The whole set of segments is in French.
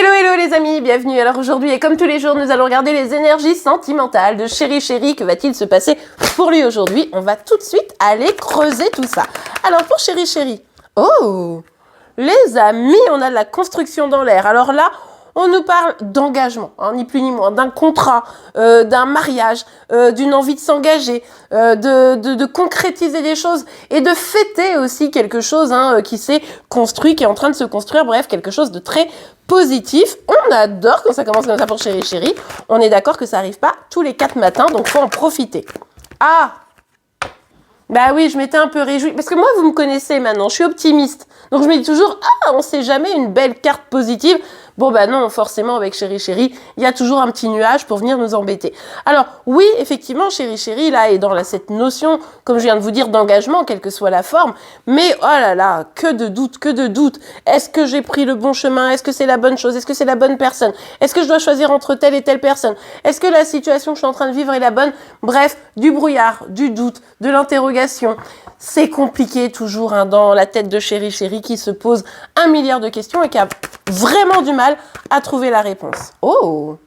Hello, hello les amis, bienvenue. Alors aujourd'hui, et comme tous les jours, nous allons regarder les énergies sentimentales de Chéri Chéri. Que va-t-il se passer pour lui aujourd'hui? On va tout de suite aller creuser tout ça. Alors pour Chéri Chéri, oh, les amis, on a de la construction dans l'air. Alors là, on nous parle d'engagement, hein, ni plus ni moins, d'un contrat, d'un mariage, d'une envie de s'engager, de concrétiser des choses et de fêter aussi quelque chose qui s'est construit, qui est en train de se construire, bref, quelque chose de très positif. On adore quand ça commence comme ça pour Chéri Chéri. On est d'accord que ça n'arrive pas tous les 4 matins, donc faut en profiter. Ah! Bah oui, je m'étais un peu réjouie, parce que moi, vous me connaissez maintenant, je suis optimiste. Donc je me dis toujours, ah, on sait jamais, une belle carte positive. Bon bah non, forcément avec Chéri Chéri, il y a toujours un petit nuage pour venir nous embêter. Alors oui, effectivement, Chéri Chéri, là, est dans cette notion, comme je viens de vous dire, d'engagement, quelle que soit la forme. Mais oh là là, que de doutes, que de doutes. Est-ce que j'ai pris le bon chemin? Est-ce que c'est la bonne chose? Est-ce que c'est la bonne personne? Est-ce que je dois choisir entre telle et telle personne? Est-ce que la situation que je suis en train de vivre est la bonne? Bref, du brouillard, du doute, de l'interrogation. C'est compliqué toujours dans la tête de Chéri Chéri qui se pose 1 milliard de questions et qui a vraiment du mal à trouver la réponse. Oh,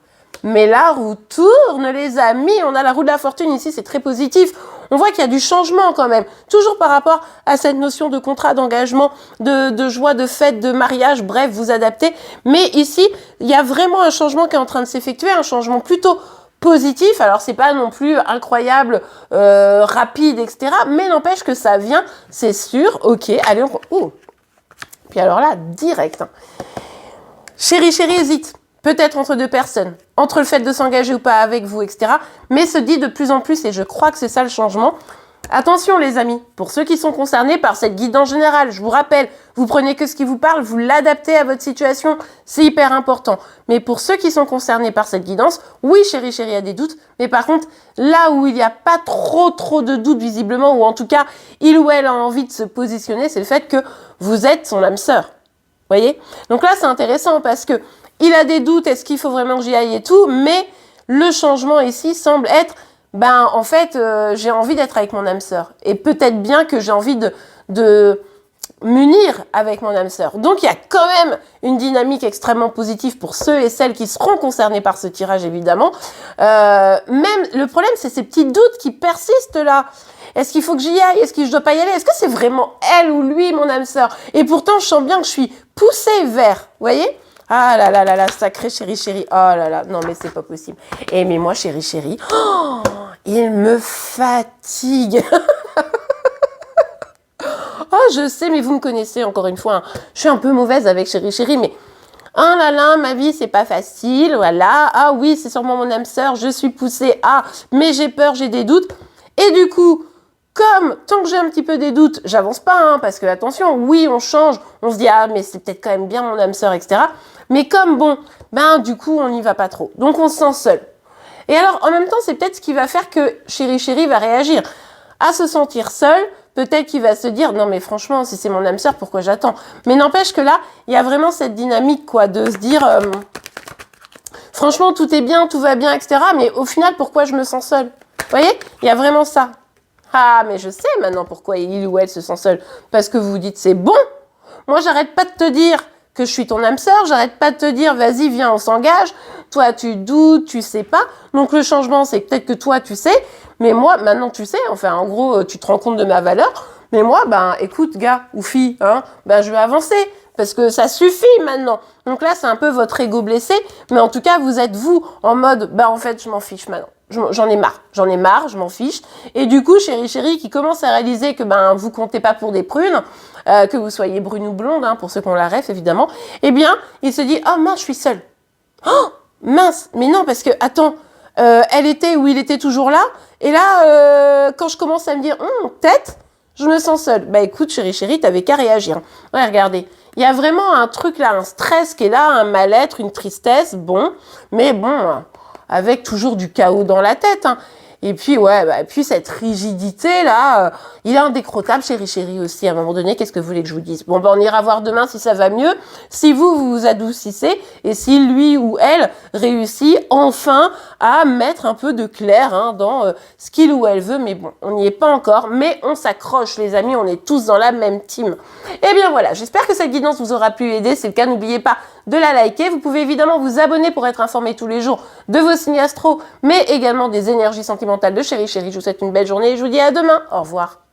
mais la roue tourne les amis, on a la roue de la fortune ici, c'est très positif. On voit qu'il y a du changement quand même, toujours par rapport à cette notion de contrat, d'engagement, de joie, de fête, de mariage, bref, vous adaptez. Mais ici, il y a vraiment un changement qui est en train de s'effectuer, un changement plutôt positif. Alors c'est pas non plus incroyable, rapide, etc. Mais n'empêche que ça vient, c'est sûr. Ok, allez, on... Ouh. Puis alors là, direct. Chéri Chéri hésite, peut-être entre 2 personnes, entre le fait de s'engager ou pas avec vous, etc. Mais se dit de plus en plus, et je crois que c'est ça le changement. Attention les amis, pour ceux qui sont concernés par cette guidance générale, je vous rappelle, vous prenez que ce qui vous parle, vous l'adaptez à votre situation, c'est hyper important. Mais pour ceux qui sont concernés par cette guidance, oui, Chéri Chéri a des doutes, mais par contre, là où il n'y a pas trop de doutes visiblement, ou en tout cas, il ou elle a envie de se positionner, c'est le fait que vous êtes son âme sœur. Voyez? Donc là, c'est intéressant parce que il a des doutes, est-ce qu'il faut vraiment que j'y aille et tout, mais le changement ici semble être, en fait, j'ai envie d'être avec mon âme sœur. Et peut-être bien que j'ai envie de m'unir avec mon âme sœur. Donc il y a quand même une dynamique extrêmement positive pour ceux et celles qui seront concernés par ce tirage, évidemment. Même le problème, c'est ces petits doutes qui persistent là. Est-ce qu'il faut que j'y aille? Est-ce que je dois pas y aller? Est-ce que c'est vraiment elle ou lui, mon âme sœur? Et pourtant, je sens bien que je suis poussée vers, vous voyez? Ah là là là là, sacré Chéri Chéri. Oh là là, non mais c'est pas possible. Et mais moi, Chéri Chéri, oh, il me fatigue. Oh, je sais, mais vous me connaissez encore une fois. Je suis un peu mauvaise avec Chéri Chéri, mais ah là là, ma vie, c'est pas facile, voilà. Ah oui, c'est sûrement mon âme sœur, je suis poussée. Ah, mais j'ai peur, j'ai des doutes. Et du coup, comme tant que j'ai un petit peu des doutes, j'avance pas, parce que attention, oui, on change, on se dit ah mais c'est peut-être quand même bien mon âme sœur, etc. Mais comme bon, du coup on n'y va pas trop, donc on se sent seul. Et alors en même temps, c'est peut-être ce qui va faire que Chéri Chéri va réagir à se sentir seul. Peut-être qu'il va se dire non mais franchement, si c'est mon âme sœur, pourquoi j'attends? Mais n'empêche que là, il y a vraiment cette dynamique quoi, de se dire franchement tout est bien, tout va bien, etc. Mais au final, pourquoi je me sens seule? Vous voyez, il y a vraiment ça. Ah, mais je sais maintenant pourquoi il ou elle se sent seul. Parce que vous vous dites, c'est bon. Moi, j'arrête pas de te dire que je suis ton âme sœur. J'arrête pas de te dire, vas-y, viens, on s'engage. Toi, tu doutes, tu sais pas. Donc, le changement, c'est peut-être que toi, tu sais. Mais moi, maintenant, tu sais. Enfin, en gros, tu te rends compte de ma valeur. Mais moi, écoute, gars ou fille, je vais avancer. Parce que ça suffit maintenant. Donc là, c'est un peu votre ego blessé. Mais en tout cas, vous êtes vous en mode, en fait, je m'en fiche maintenant. J'en ai marre, je m'en fiche. Et du coup, Chéri Chéri qui commence à réaliser que vous comptez pas pour des prunes, que vous soyez brune ou blonde, pour ceux qui ont la ref évidemment, eh bien, il se dit, oh mince, je suis seule. Oh, mince, mais non, parce que, attends, elle était ou il était toujours là, et là, quand je commence à me dire, peut-être, je me sens seule. Écoute, Chéri Chéri, t'avais qu'à réagir. Ouais, regardez, il y a vraiment un truc là, un stress qui est là, un mal-être, une tristesse, mais avec toujours du chaos dans la tête. Et puis, puis cette rigidité-là, il est indécrottable, Chéri Chéri aussi, à un moment donné, qu'est-ce que vous voulez que je vous dise? Bon, on ira voir demain si ça va mieux, si vous vous adoucissez, et si lui ou elle réussit enfin à mettre un peu de clair dans ce qu'il ou elle veut, mais bon, on n'y est pas encore, mais on s'accroche, les amis, on est tous dans la même team. Et bien voilà, j'espère que cette guidance vous aura pu aider, c'est le cas, n'oubliez pas de la liker. Vous pouvez évidemment vous abonner pour être informé tous les jours de vos signes astro, mais également des énergies sentimentales de Chéri Chéri. Je vous souhaite une belle journée et je vous dis à demain. Au revoir.